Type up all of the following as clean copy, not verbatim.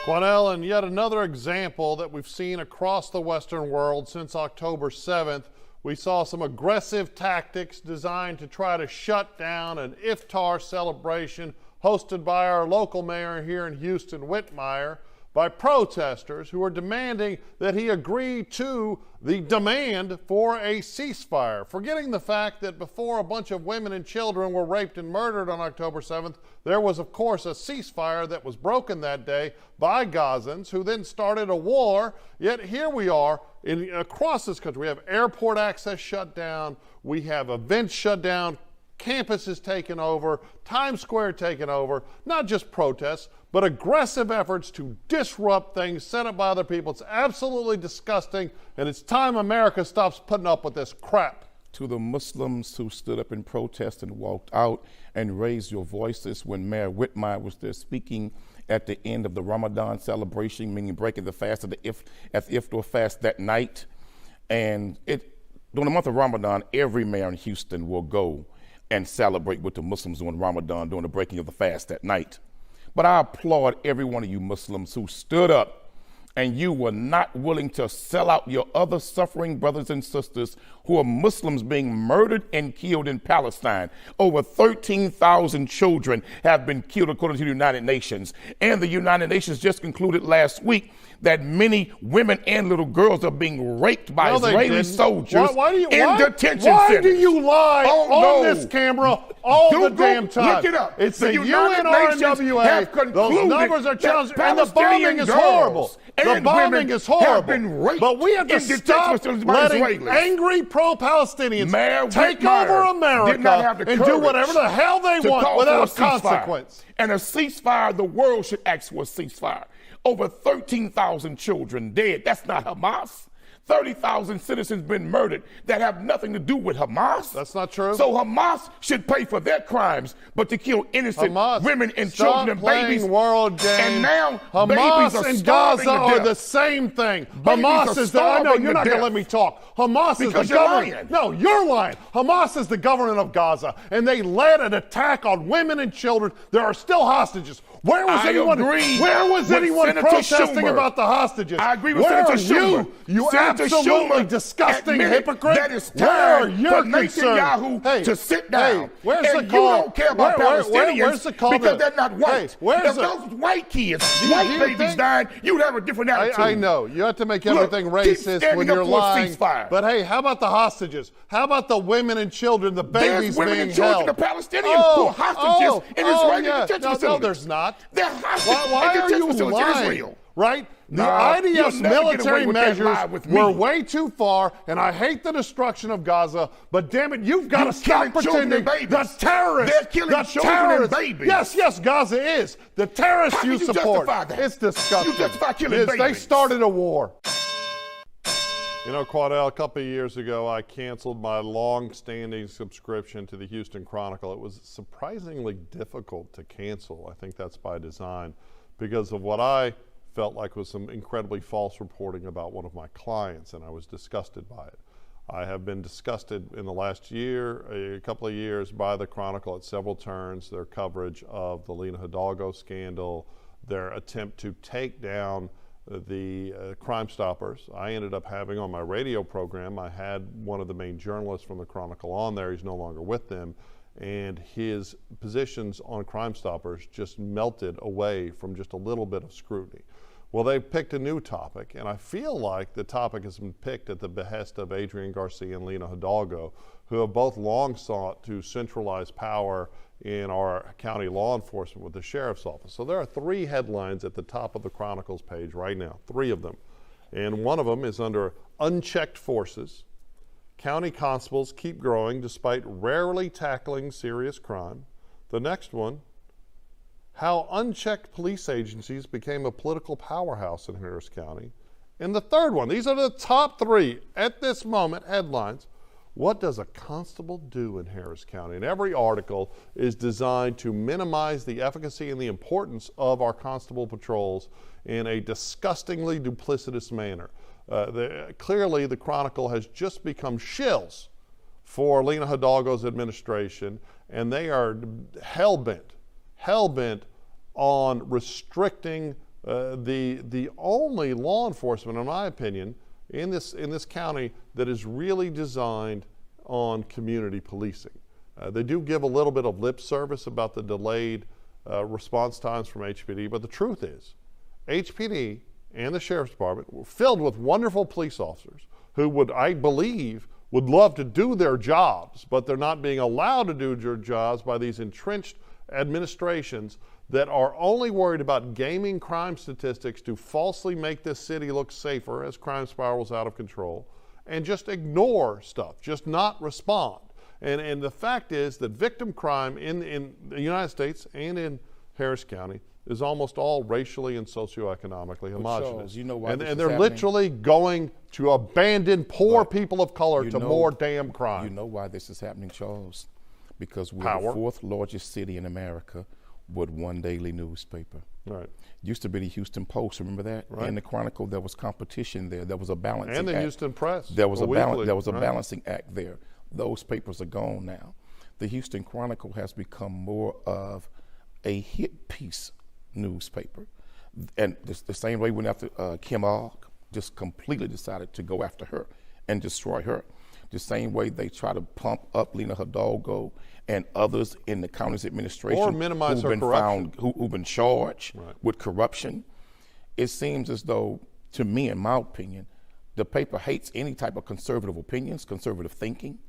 Quanell, and yet another example that we've seen across the Western world since October 7th. We saw some aggressive tactics designed to try to shut down an iftar celebration hosted by our local mayor here in Houston, Whitmire, by protesters who are demanding that he agree to the demand for a ceasefire, forgetting the fact that before a bunch of women and children were raped and murdered on October 7th, there was, of course, a ceasefire that was broken that day by Gazans, who then started a war. Yet here we are across this country. We have airport access shut down. We have events shut down. Campuses taken over, Times Square taken over, not just protests, but aggressive efforts to disrupt things set up by other people. It's absolutely disgusting, and it's time America stops putting up with this crap. To the Muslims who stood up in protest and walked out and raised your voices when Mayor Whitmire was there speaking at the end of the Ramadan celebration, meaning breaking the fast at the iftar fast that night. And during the month of Ramadan, every mayor in Houston will go and celebrate with the Muslims during Ramadan, during the breaking of the fast that night. But I applaud every one of you Muslims who stood up and you were not willing to sell out your other suffering brothers and sisters who are Muslims being murdered and killed in Palestine. Over 13,000 children have been killed according to the United Nations. And the United Nations just concluded last week that many women and little girls are being raped by Israeli soldiers in detention centers. Why do you lie on this camera all the damn time? Look it up. It's the UNRWA. Those numbers are challenged, and the bombing is horrible. The bombing is horrible. But we have to stop letting angry pro-Palestinians take over America and do whatever the hell they want without consequence. And a ceasefire, the world should ask for a ceasefire. Over 13,000 children dead. That's not Hamas. 30,000 citizens been murdered that have nothing to do with Hamas. That's not true. So Hamas should pay for their crimes, but to kill innocent women and children and babies. World game. And now Hamas and Gaza are the same thing. Hamas is the. I know you're not going to let me talk. Hamas is the government. No, you're lying. Hamas is the government of Gaza, and they led an attack on women and children. There are still hostages. Where was anyone protesting about the hostages? I agree with Senator Schumer. You absolutely disgusting hypocrite. That is time for Netanyahu to sit down. Where's the call? You don't care about Palestinians because they're not white. If those white kids, white babies died, you'd have a different attitude. I know. You have to make everything racist when you're lying. But hey, how about the hostages? How about the women and children, the babies being held? There's women and children, the Palestinians who are hostages in Israeli detention facilities. No, there's not. They're hostages. Why are you lying? Right? The IDF's military measures were way too far, and I hate the destruction of Gaza, but damn it, you've got to stop pretending the terrorists. They're killing children and babies. Yes, Gaza is. The terrorists you support. It's disgusting. You justify killing babies. They started a war. You know, Quanell, a couple of years ago, I canceled my long-standing subscription to the Houston Chronicle. It was surprisingly difficult to cancel. I think that's by design because of what I felt like was some incredibly false reporting about one of my clients, and I was disgusted by it. I have been disgusted in the last year, a couple of years, by the Chronicle at several turns, their coverage of the Lena Hidalgo scandal, their attempt to take down the Crime Stoppers. I ended up having on my radio program, I had one of the main journalists from the Chronicle on there. He's no longer with them. And his positions on Crime Stoppers just melted away from just a little bit of scrutiny. Well, they picked a new topic, and I feel like the topic has been picked at the behest of Adrian Garcia and Lena Hidalgo, who have both long sought to centralize power in our county law enforcement with the sheriff's office. So there are three headlines at the top of the Chronicles page right now, three of them. And one of them is under Unchecked Forces. County constables keep growing despite rarely tackling serious crime. The next one, how unchecked police agencies became a political powerhouse in Harris County. And the third one, these are the top three at this moment headlines. What does a constable do in Harris County? And every article is designed to minimize the efficacy and the importance of our constable patrols in a disgustingly duplicitous manner. Clearly, the Chronicle has just become shills for Lena Hidalgo's administration, and they are hell-bent on restricting the only law enforcement, in my opinion, in this county that is really designed on community policing. They do give a little bit of lip service about the delayed response times from HPD, but the truth is, HPD and the Sheriff's Department were filled with wonderful police officers who would, I believe, would love to do their jobs, but they're not being allowed to do their jobs by these entrenched administrations that are only worried about gaming crime statistics to falsely make this city look safer as crime spirals out of control, and just ignore stuff, just not respond. And the fact is that victim crime in the United States and in Harris County is almost all racially and socioeconomically homogenous. Charles, you know why and this is they're happening? literally going to abandon poor people of color to more damn crime. You know why this is happening, Charles? Because we're Power. the fourth largest city in America with one daily newspaper. Right. Used to be the Houston Post, remember that? Right. In the Chronicle, there was competition there. There was a balancing And the act. Houston Press. There was a weekly, there was a right. balancing act there. Those papers are gone now. The Houston Chronicle has become more of a hit piece newspaper. And the same way went after Kim Og, just completely decided to go after her and destroy her. The same way they try to pump up Lena Hidalgo and others in the county's administration Or minimize who've her been corruption. who've been charged Right. with corruption. It seems as though, to me, in my opinion, the paper hates any type of conservative opinions, conservative thinking.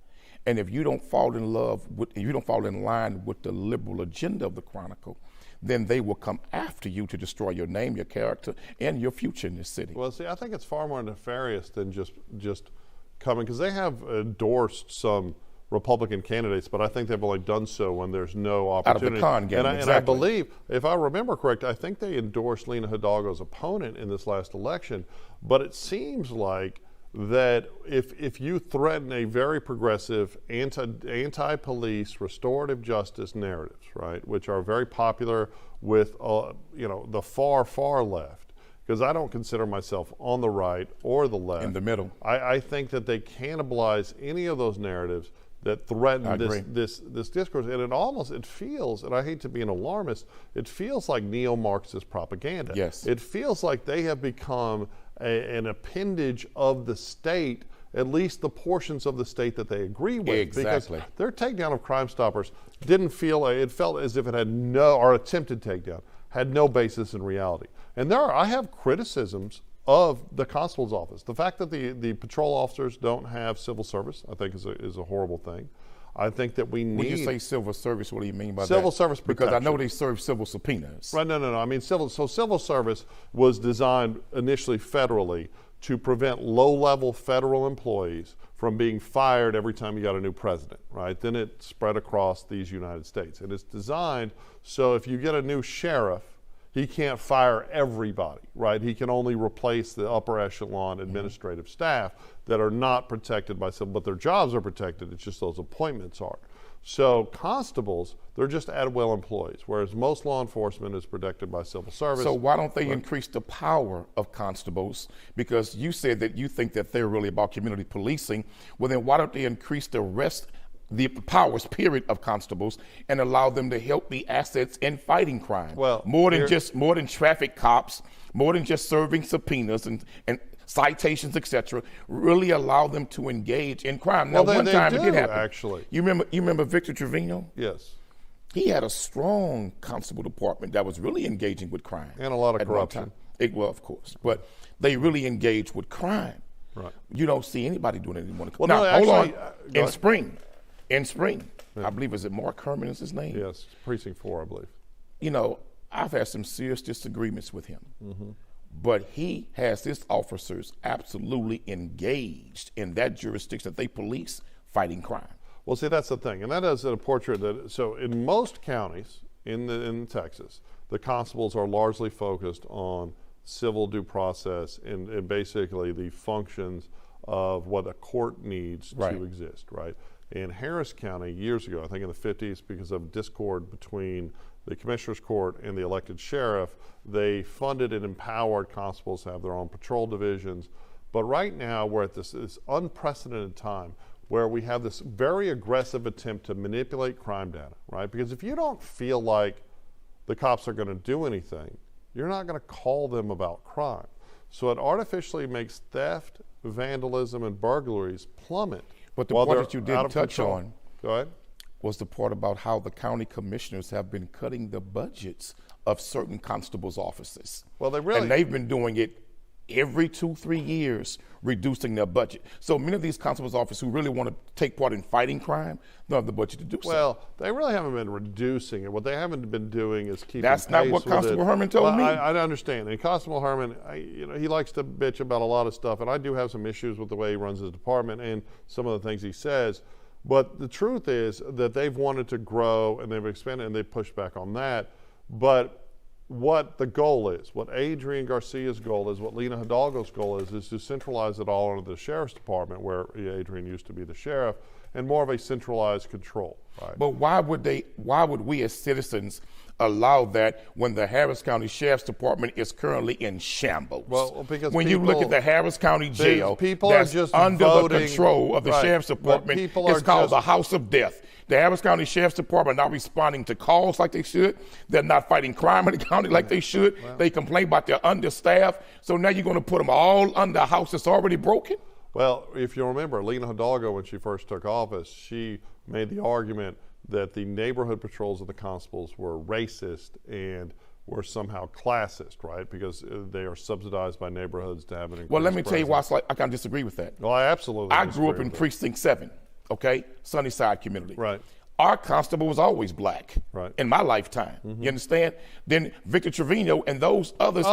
And if you don't fall in love with, if you don't fall in line with the liberal agenda of the Chronicle, then they will come after you to destroy your name, your character, and your future in this city. Well, see, I think it's far more nefarious than just coming, because they have endorsed some Republican candidates, but I think they've only done so when there's no Out opportunity. of the con game, and I exactly. believe, if I remember correct, I think they endorsed Lena Hidalgo's opponent in this last election, but it seems like that if you threaten a very progressive anti-police restorative justice narratives, right, which are very popular with the far left, because I don't consider myself on the right or the left. In the middle. I think that they cannibalize any of those narratives that threaten this discourse, and it feels, and I hate to be an alarmist, it feels like neo-Marxist propaganda. Yes. It feels like they have become an appendage of the state, at least the portions of the state that they agree with. Exactly. Because their takedown of Crime Stoppers it felt as if it had no, or attempted takedown, had no basis in reality. And I have criticisms of the constable's office. The fact that the patrol officers don't have civil service, I think is a horrible thing. I think that we need... When you say civil service, what do you mean by that? Civil service protection. Because I know they serve civil subpoenas. Right, no. I mean, civil service was designed initially federally to prevent low-level federal employees from being fired every time you got a new president, right? Then it spread across these United States. And it's designed so if you get a new sheriff, he can't fire everybody, right? He can only replace the upper echelon administrative staff that are not protected by civil, but their jobs are protected. It's just those appointments aren't. So constables, they're just at-will employees, whereas most law enforcement is protected by civil service. So why don't they increase the power of constables? Because you said that you think that they're really about community policing. Well, then why don't they increase the powers, period, of constables and allow them to help be assets in fighting crime? Well, more than traffic cops, more than just serving subpoenas and citations, etc. Really allow them to engage in crime. Now, Well, one they time do, it did happen. actually. You remember Victor Trevino? Yes. He had a strong constable department that was really engaging with crime. And a lot of at one corruption. time. Well, of course, but they really engaged with crime. Right. You don't see anybody doing it anymore. Well, now, no, hold actually, on. In spring, I believe, is it Mark Herman is his name? Yes, Precinct 4, I believe. You know, I've had some serious disagreements with him. But he has his officers absolutely engaged in that jurisdiction that they police fighting crime. Well, see, that's the thing, and that is a portrait that. So, in most counties in Texas, the constables are largely focused on civil due process and basically the functions of what a court needs to exist, right? In Harris County, years ago, I think in the 50s, because of discord between the commissioner's court and the elected sheriff, they funded and empowered constables to have their own patrol divisions. But right now, we're at this unprecedented time where we have this very aggressive attempt to manipulate crime data, right? Because if you don't feel like the cops are going to do anything, you're not going to call them about crime. So it artificially makes theft, vandalism, and burglaries plummet. But the while part they're that you out didn't of touch control. on Go ahead. was the part about how the county commissioners have been cutting the budgets of certain constables' offices. Well, they really... And they've been doing it every 2-3 years, reducing their budget. So many of these constables' offices who really want to take part in fighting crime don't have the budget to do so. Well, they really haven't been reducing it. What they haven't been doing is keeping That's not pace what with Constable it. Herman told Well, me. I understand. And Constable Herman, he likes to bitch about a lot of stuff, and I do have some issues with the way he runs his department and some of the things he says. But the truth is that they've wanted to grow and they've expanded and they've pushed back on that. But what the goal is, what Adrian Garcia's goal is, what Lena Hidalgo's goal is to centralize it all under the sheriff's department, where Adrian used to be the sheriff, and more of a centralized control. Right? But why would we as citizens allow that when the Harris County Sheriff's Department is currently in shambles? Well, because when you look at the Harris County Jail, people that's are just under voting, the control of the right, Sheriff's Department. It's called the House of Death. The Adams County Sheriff's Department are not responding to calls like they should. They're not fighting crime in the county like they should. Well, they complain about their understaffed. So now you're going to put them all under a house that's already broken? Well, if you remember, Lena Hidalgo, when she first took office, she made the argument that the neighborhood patrols of the constables were racist and were somehow classist, right? Because they are subsidized by neighborhoods to have an increased Well, let me tell you why I can disagree with that. Well, I absolutely I grew up in Precinct 7, okay? Sunnyside community. Right. Our constable was always black in my lifetime. You understand? Then Victor Trevino and those others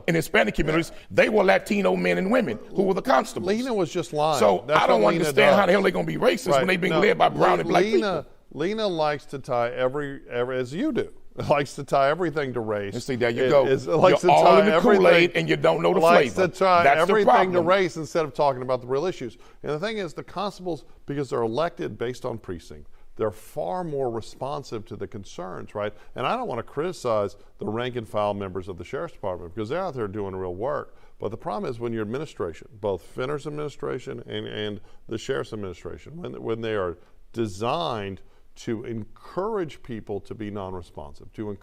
in Hispanic communities, they were Latino men and women who were the constables. Lena was just lying. So I don't understand how the hell they're going to be racist when they're being led by brown and black people. Lena likes to tie every as you do. Likes to tie everything to race. And see, there you go. Likes You're all in the Kool-Aid and you don't know the likes flavor. To tie That's everything to race instead of talking about the real issues. And the thing is, the constables, because they're elected based on precinct, they're far more responsive to the concerns, right? And I don't want to criticize the rank and file members of the Sheriff's Department because they're out there doing real work. But the problem is when your administration, both Finner's administration and the Sheriff's administration, when they are designed to encourage people to be non-responsive, to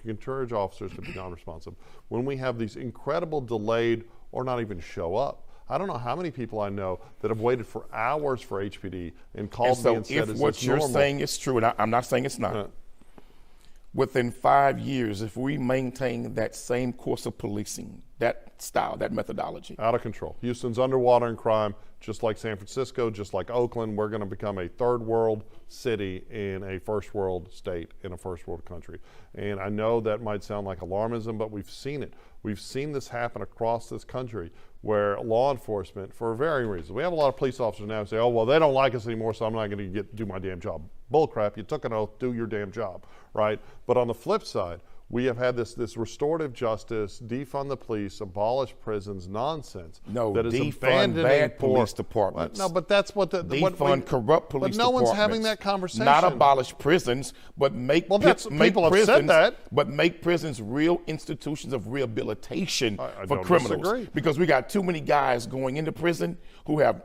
encourage officers to be non-responsive, when we have these incredible delayed or not even show up. I don't know how many people I know that have waited for hours for HPD and called me and said, if what you're saying is true, and I'm not saying it's not, within 5 years, if we maintain that same course of policing, that style, that methodology. Out of control. Houston's underwater in crime, just like San Francisco, just like Oakland. We're going to become a third world city in a first world state, in a first world country. And I know that might sound like alarmism, but we've seen it. We've seen this happen across this country where law enforcement, for varying reasons, we have a lot of police officers now who say, oh, well, they don't like us anymore, so I'm not going to do my damn job. Bullcrap, you took an oath, do your damn job, right? But on the flip side, we have had this restorative justice, defund the police, abolish prisons nonsense. No, that is defund bad police departments. No, but that's what defund corrupt police departments. But no one's having that conversation. Not abolish prisons, but make people have said that. But make prisons real institutions of rehabilitation for criminals. Disagree. Because we got too many guys going into prison who have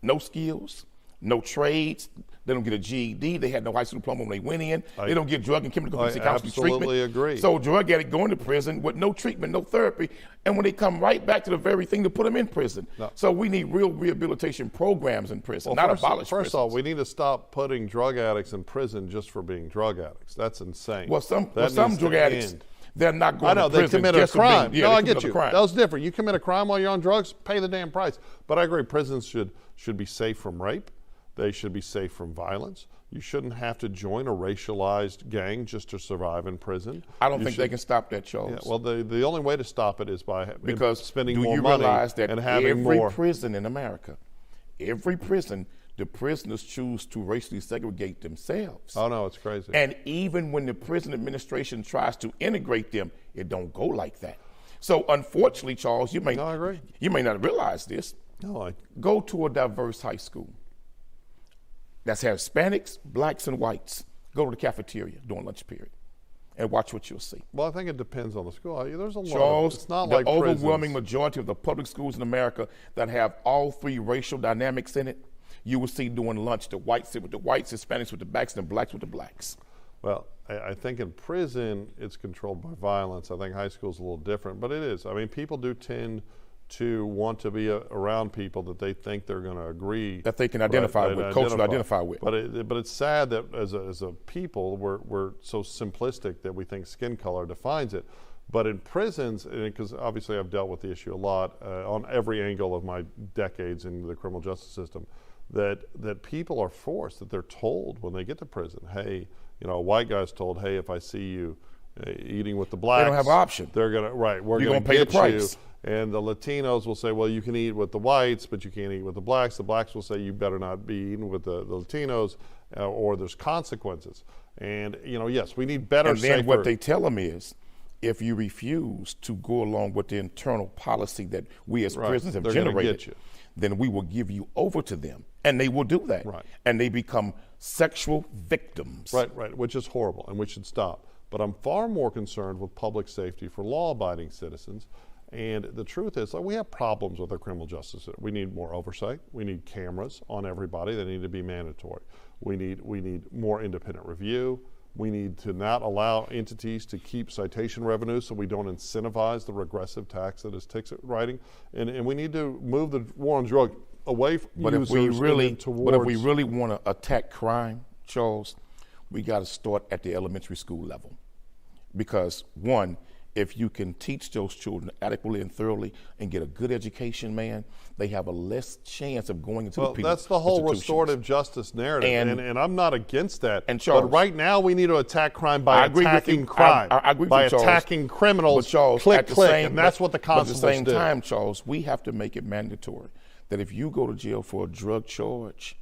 no skills, no trades. They don't get a GED. They had no high school diploma when they went in. They don't get drug and chemical counseling treatment. I absolutely agree. So drug addict going to prison with no treatment, no therapy, and when they come right back to the very thing to put them in prison. No. So we need real rehabilitation programs in prison, not abolish prisons. First of all, we need to stop putting drug addicts in prison just for being drug addicts. That's insane. Well, some drug addicts, they're not going to prison. I know, they committed a crime. No, I get you. That was different. You commit a crime while you're on drugs, pay the damn price. But I agree, prisons should be safe from rape. They should be safe from violence. You shouldn't have to join a racialized gang just to survive in prison. I don't think they can stop that, Charles. Yeah, well, the only way to stop it is by spending more money. Do you realize that and having every prison in America, every prison, the prisoners choose to racially segregate themselves. Oh, no, it's crazy. And even when the prison administration tries to integrate them, it don't go like that. So unfortunately, Charles, you may not realize this. No, go to a diverse high school. That's Hispanics, blacks, and whites. Go to the cafeteria during lunch period and watch what you'll see. Well, I think it depends on the school. There's a lot. Charles, it's not the like overwhelming prisons. majority of the public schools in America that have all three racial dynamics in it, you will see during lunch the whites sit with the whites, Hispanics with the blacks, and the blacks with the blacks. Well, I think in prison it's controlled by violence. I think high school is a little different, but it is. I mean, people do tend to want to be around people that they think they're going to agree, that they can identify with, culturally identify with. But it's sad that as a people we're so simplistic that we think skin color defines it. But in prisons, because obviously I've dealt with the issue a lot on every angle of my decades in the criminal justice system, that people are forced, that they're told when they get to prison, hey, you know, a white guy's told, hey, if I see you eating with the blacks, they don't have an option. They're gonna we're You're gonna pay the get price. you. And the Latinos will say, well, you can eat with the whites, but you can't eat with the blacks. The blacks will say, you better not be eating with the Latinos, or there's consequences. And you know, yes, we need better. And then safer, what they tell them is, if you refuse to go along with the internal policy that we as prisons have generated, then we will give you over to them. And they will do that. Right. And they become sexual victims. Right, which is horrible, and we should stop. But I'm far more concerned with public safety for law-abiding citizens. And the truth is, we have problems with our criminal justice system. We need more oversight. We need cameras on everybody. They need to be mandatory. We need more independent review. We need to not allow entities to keep citation revenue so we don't incentivize the regressive tax that is ticket writing. And we need to move the war on drugs away from users towards. But if we really want to attack crime, Charles, we got to start at the elementary school level. Because one, if you can teach those children adequately and thoroughly and get a good education, man, they have a less chance of going into the penal that's the whole restorative justice narrative, and I'm not against that. And Charles, but right now we need to attack crime by attacking crime, I agree by with you, attacking criminals. But Charles, click, and that's what the constables do. At the same time, Charles, we have to make it mandatory that if you go to jail for a drug charge,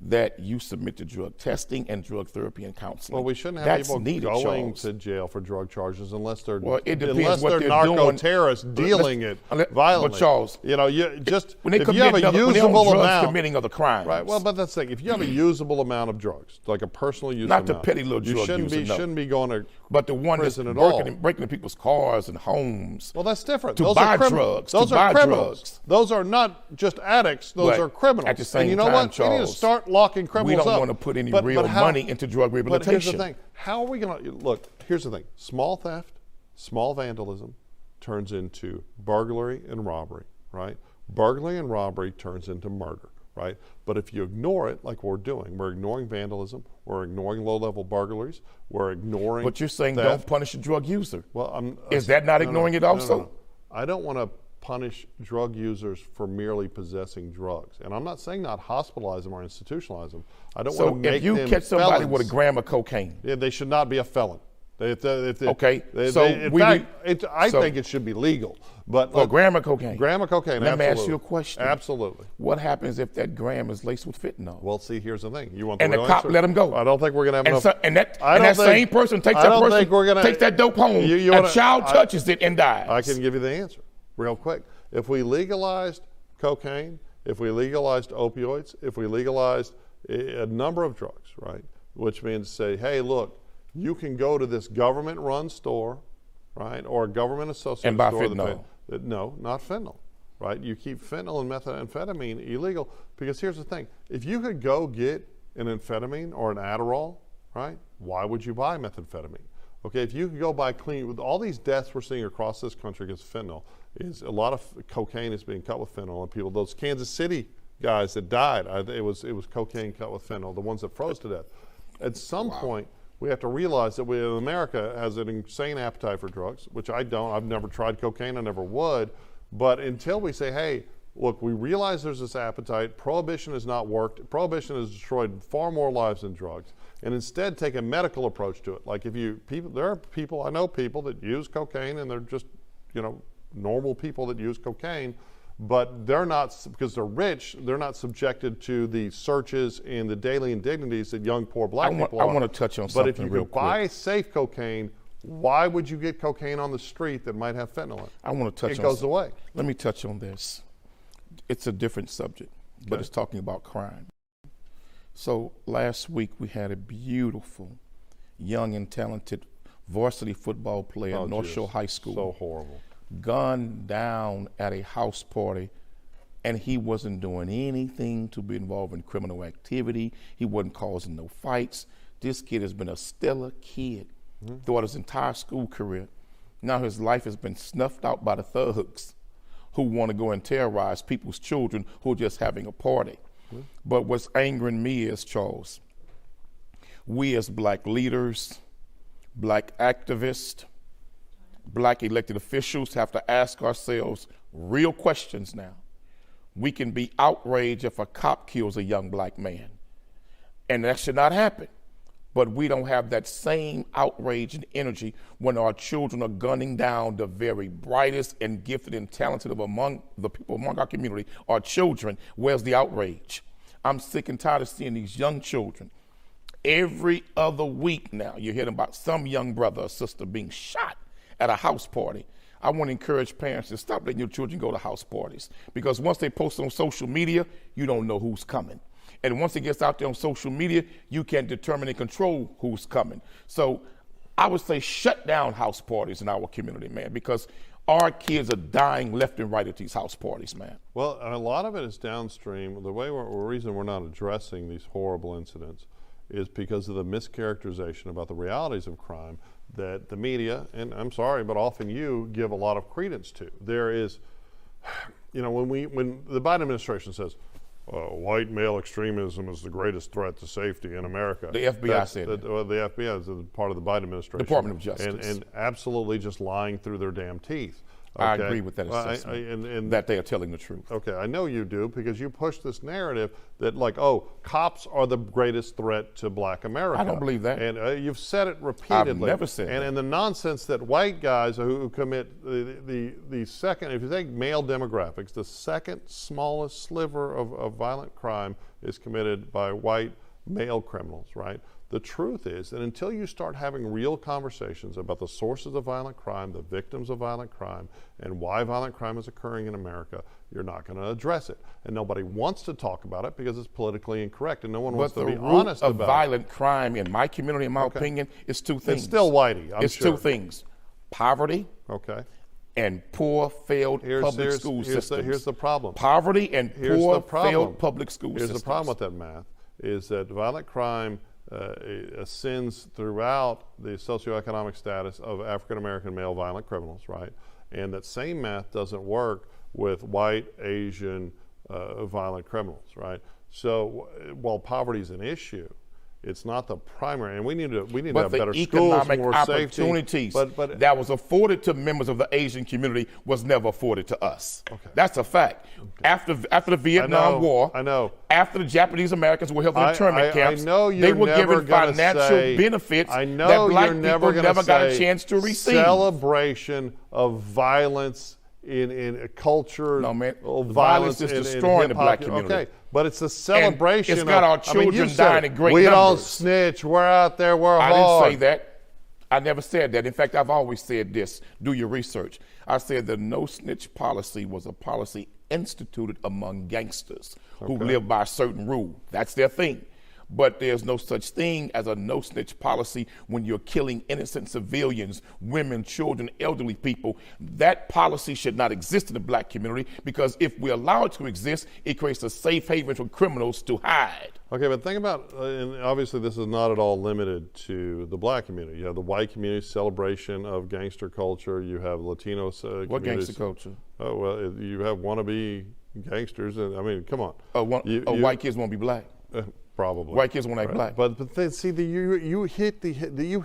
that you submit to drug testing and drug therapy and counseling. Well, we shouldn't have people going to jail for drug charges unless they're narco terrorists dealing it violently. But Charles, you know, when they you have a usable amount, committing other crimes. Right. Well, but that's the thing. If you have a usable amount of drugs, like a personal use not amount, the petty little drug you shouldn't be going to but the one that's breaking into people's cars and homes. Well, that's different. Those are drugs. Those are criminals. Those are not just addicts. Those are criminals. At the same and you know time, what? Charles, we need to start locking criminals up. We don't want to put any real money into drug rehabilitation. But here's the thing. How are we going to look? Here's the thing. Small theft, small vandalism turns into burglary and robbery, right? Burglary and robbery turns into murder, right? But if you ignore it, like we're doing, we're ignoring vandalism, we're ignoring low-level burglaries, we're ignoring. But you're saying theft. Don't punish a drug user. Well, is that not ignoring it also? No. I don't want to punish drug users for merely possessing drugs, and I'm not saying not hospitalize them or institutionalize them. I don't want to make them So if you catch somebody felons. with a gram of cocaine, they should not be a felon. I think it should be legal. But a gram of cocaine. Gram of cocaine. Let me ask you a question. Absolutely. What happens if that gram is laced with fentanyl? Well, see, here's the thing. You want the cop answer? let him go. I don't think we're going to have enough. And that same person takes that dope home. A child touches it and dies. I can give you the answer real quick. If we legalized cocaine, if we legalized opioids, if we legalized a number of drugs, right? Which means say, hey, look, you can go to this government-run store, right, or a government-associated store. And buy fentanyl. No, not fentanyl, right? You keep fentanyl and methamphetamine illegal because here's the thing. If you could go get an amphetamine or an Adderall, right, why would you buy methamphetamine? Okay, if you could go buy clean, with all these deaths we're seeing across this country against fentanyl, is a lot of cocaine is being cut with fentanyl, and people, those Kansas City guys that died, it was cocaine cut with fentanyl, the ones that froze to death. At some point, we have to realize that America has an insane appetite for drugs, which I don't. I've never tried cocaine. I never would. But until we say, hey, look, we realize there's this appetite. Prohibition has not worked. Prohibition has destroyed far more lives than drugs. And instead take a medical approach to it. Like there are people, I know people that use cocaine and they're just, normal people that use cocaine. But they're not, because they're rich, they're not subjected to the searches and the daily indignities that young, poor black people are. I want to touch on something real quick. But if you buy safe cocaine, why would you get cocaine on the street that might have fentanyl in it? I want to touch on it. It goes away. Let me touch on this. It's a different subject, but it's talking about crime. So last week we had a beautiful, young and talented varsity football player at North Shore High School. So horrible. Gunned down at a house party, and he wasn't doing anything to be involved in criminal activity. He wasn't causing no fights. This kid has been a stellar kid throughout his entire school career. Now his life has been snuffed out by the thugs who want to go and terrorize people's children who are just having a party. But what's angering me is, Charles, we as black leaders, black activists, black elected officials have to ask ourselves real questions now. We can be outraged if a cop kills a young black man, and that should not happen. But we don't have that same outrage and energy when our children are gunning down the very brightest and gifted and talented of among the people among our community, our children. Where's the outrage? I'm sick and tired of seeing these young children. Every other week now, you're hearing about some young brother or sister being shot at a house party. I want to encourage parents to stop letting your children go to house parties, because once they post on social media, you don't know who's coming. And once it gets out there on social media, you can determine and control who's coming. So I would say shut down house parties in our community, man, because our kids are dying left and right at these house parties, man. Well, a lot of it is downstream. The reason we're not addressing these horrible incidents is because of the mischaracterization about the realities of crime that the media, and I'm sorry, but often you give a lot of credence to. There is, you know, when the Biden administration says, white male extremism is the greatest threat to safety in America. The FBI said that. Well, the FBI is part of the Biden administration. Department of Justice. And absolutely just lying through their damn teeth. Okay? I agree with that assessment, that they are telling the truth. Okay, I know you do, because you push this narrative that, like, oh, cops are the greatest threat to black America. I don't believe that. And you've said it repeatedly. I've never said that. And the nonsense that white guys who commit the second, if you take male demographics, the second smallest sliver of violent crime is committed by white male criminals, right? The truth is that until you start having real conversations about the sources of violent crime, the victims of violent crime, and why violent crime is occurring in America, you're not going to address it. And nobody wants to talk about it because it's politically incorrect, and no one wants to be honest about it. But the root of violent crime in my community, in my opinion, is two things. It's still whitey, I'm sure. It's two things: poverty, and poor, failed public school systems. Here's the problem. Poverty and poor, failed public school systems. Here's the problem with that math, is that violent crime ascends throughout the socioeconomic status of African-American male violent criminals, right? And that same math doesn't work with white, Asian violent criminals, right? So while poverty is an issue, it's not the primary, and we need to have better schools, more opportunities safety. But that was afforded to members of the Asian community was never afforded to us. Okay. That's a fact. Okay. After the Vietnam War, after the Japanese Americans were held in internment camps, they were given financial benefits that black people never got a chance to receive. Celebration of violence in a culture. No, man. Violence is destroying the black community. Okay. But it's a celebration. And it's got our children dying in great numbers. We don't snitch. We're out there. We're hard. I didn't say that. I never said that. In fact, I've always said this. Do your research. I said the no snitch policy was a policy instituted among gangsters who live by a certain rule. That's their thing. But there's no such thing as a no snitch policy when you're killing innocent civilians, women, children, elderly people. That policy should not exist in the black community, because if we allow it to exist, it creates a safe haven for criminals to hide. Okay, but think about, and obviously this is not at all limited to the black community. You have the white community celebration of gangster culture. You have Latino communities. What gangster culture? Oh, well, you have wannabe gangsters. And I mean, come on. White kids won't be black. Probably. White kids won't act black. But then, see, you hit the issue.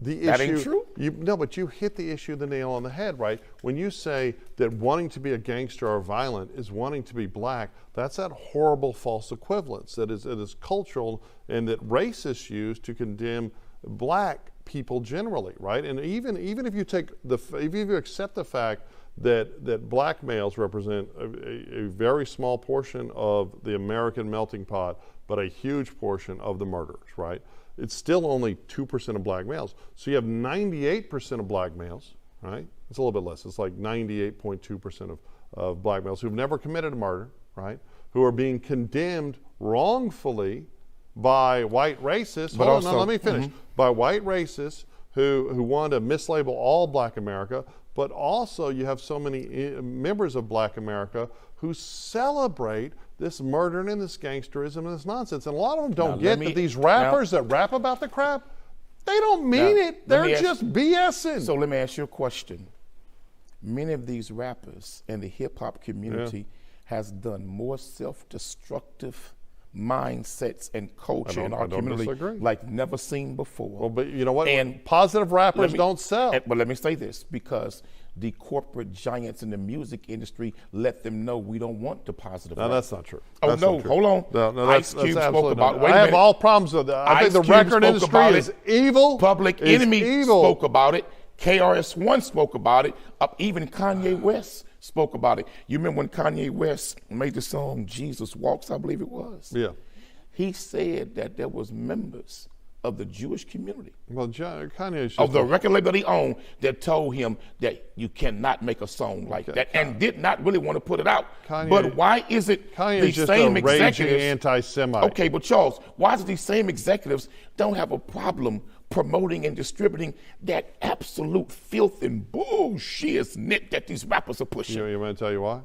That ain't true? But you hit the issue, the nail on the head, right? When you say that wanting to be a gangster or violent is wanting to be black, that's that horrible false equivalence that is cultural, and that racists use to condemn black people generally, right? And even if you accept the fact that black males represent a very small portion of the American melting pot, but a huge portion of the murderers, right? It's still only 2% of black males. So you have 98% of black males, right? It's a little bit less. It's like 98.2% of black males who've never committed a murder, right? Who are being condemned wrongfully by white racists. Hold on, let me finish. By white racists who want to mislabel all black America, but also you have so many members of black America who celebrate this murdering and this gangsterism and this nonsense. And a lot of them don't Now, get that these rappers that rap about the crap, they don't mean it. They're just BSing. So let me ask you a question. Many of these rappers in the hip hop community has done more self-destructive mindsets and culture in our community like never seen before. Well, but you know what? And positive rappers don't sell. But let me say this, because the corporate giants in the music industry let them know we don't want the positive. No, that's not true. Oh, that's no, not true. hold on. No, Ice Cube spoke about it. I have all problems with that. I think the record industry is evil. Public Enemy spoke about it. KRS-One spoke about it. Even Kanye West spoke about it. You remember when Kanye West made the song Jesus Walks, I believe it was? Yeah. He said that there was members of the Jewish community, well, Kanye of the record label that he owned, that told him that you cannot make a song like that, and did not really want to put it out. But why is it Kanye's the same executives? Anti-Semite. Okay, but Charles, why is it these same executives don't have a problem promoting and distributing that absolute filth and bullshit that these rappers are pushing? You want me to tell you why?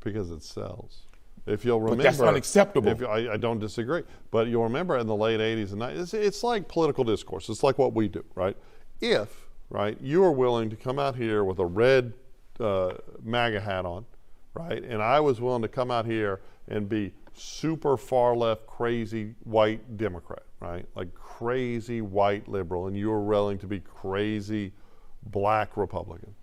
Because it sells. If you'll remember, but that's unacceptable. I don't disagree, but you'll remember in the late 80s and 90s, it's like political discourse. It's like what we do, right? If, right, you are willing to come out here with a red MAGA hat on, right, and I was willing to come out here and be super far left, crazy white Democrat, right, like crazy white liberal, and you were willing to be crazy black Republican,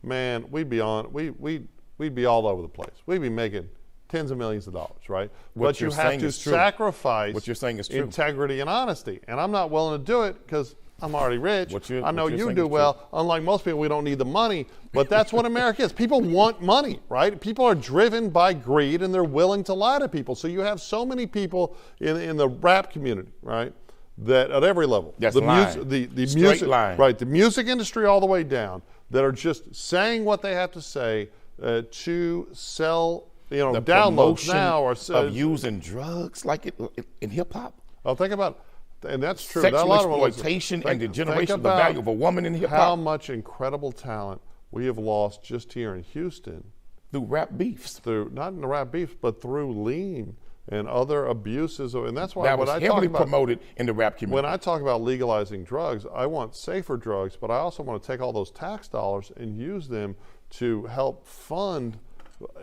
man, we'd be all over the place. We'd be making tens of millions of dollars, right? But you have to sacrifice what you're saying is true. Integrity and honesty. And I'm not willing to do it because I'm already rich. I know you do well. True. Unlike most people, we don't need the money. But that's what America is. People want money, right? People are driven by greed and they're willing to lie to people. So you have so many people in the rap community, right? That at every level. That's the lying. The Straight music, lying. Right, the music industry all the way down, that are just saying what they have to say to sell, you know, the downloads now, or of using drugs like it in hip hop. Oh, think about it, and that's true. Sexual a lot exploitation and the generation of the value of a woman in hip hop. How much incredible talent we have lost just here in Houston through rap beefs. Through not in the rap beefs, but through lean and other abuses, and that's why that was heavily promoted in the rap community. When I talk about legalizing drugs, I want safer drugs, but I also want to take all those tax dollars and use them to help fund,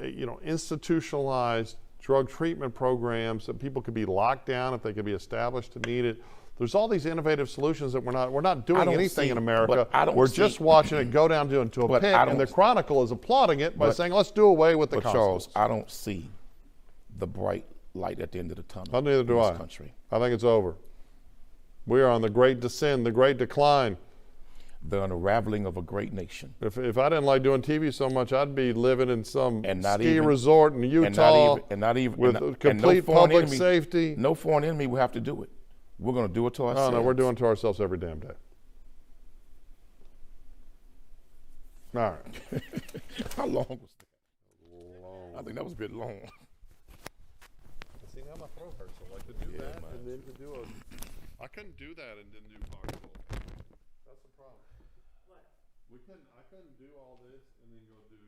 you know, institutionalized drug treatment programs that people could be locked down if they could be established to need it. There's all these innovative solutions that we're not doing anything in America. We're just watching it go down into a pit, and the Chronicle is applauding it by saying, let's do away with the constables. Charles, I don't see the bright light at the end of the tunnel. Neither do I. Country. I think it's over. We are on the great descent, the great decline. The unraveling of a great nation. If I didn't like doing TV so much, I'd be living in some ski resort in Utah with complete public safety. No foreign enemy will have to do it. We're going to do it to ourselves. No, we're doing it to ourselves every damn day. All right. How long was that? I think that was a bit long. See, now my throat hurts. So like to do that and then to do I couldn't do that and then do constables. That's the problem. What? I couldn't do all this and then go do